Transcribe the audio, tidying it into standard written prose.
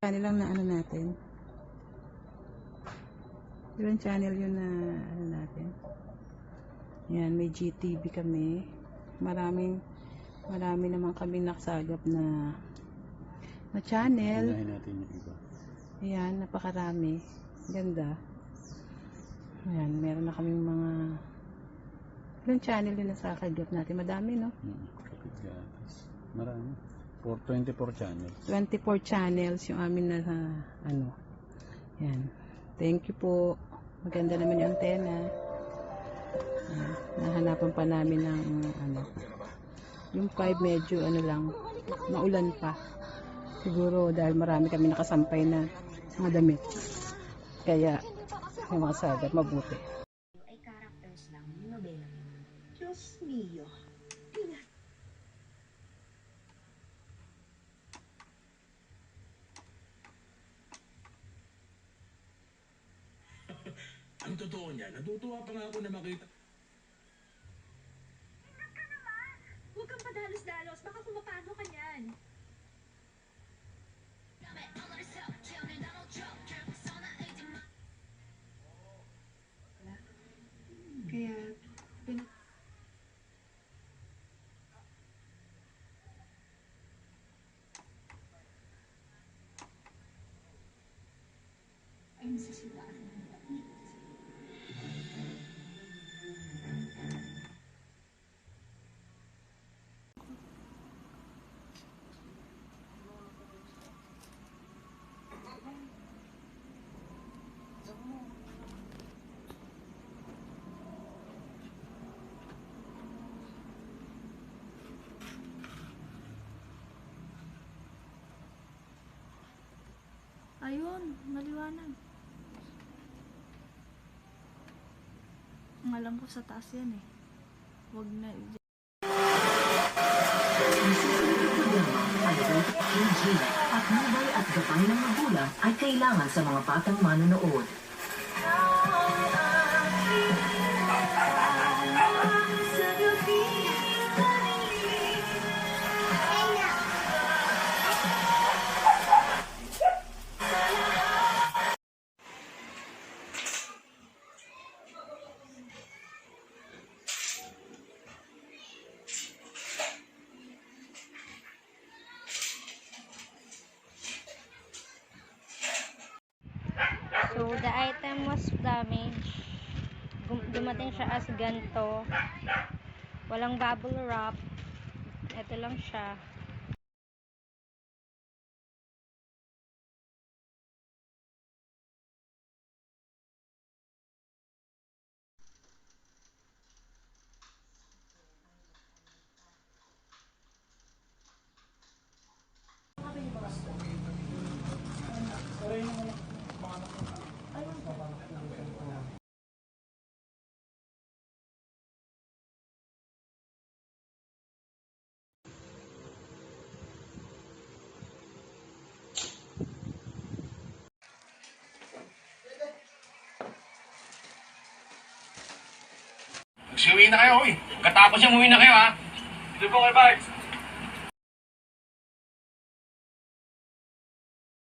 Channel lang na ano natin. Ilang channel yun na ano natin. Yan, may GTV kami. Marami naman kami nakasagap na channel. Unahin natin yung iba. Ayan, napakarami. Ganda. Ayan, meron na kaming mga ilang channel yun na sa kagap natin. Madami, no? Marami. 24 channels. 24 channels yung amin na ano. Yan. Thank you po. Maganda naman yung antena. Nahanapan pa namin ng ano. Yung 5 medyo ano lang, maulan pa. Siguro dahil marami kami nakasampay na mga damit. Kaya yung mga sagat mabuti. Ay characters lang ng nobela. Diyos mio. Ang totoo niya, natutuwa pa nga ako na makita. Ingat ka naman! Huwag kang padalos-dalos, baka kumapano ka niyan. Kaya, ay nasisitaan mo. Ayun, maliwanag. Ang alam ko sa taas yan eh. Huwag na at nabay at gabay ng magulang ay kailangan sa mga batang manonood. So, the item was damaged. Dumating siya as ganto. Walang bubble wrap. Ito lang siya. Magsiuwi na kayo, uy. Katapos yung uwi na kayo, ha? Dito po kayo, Bards.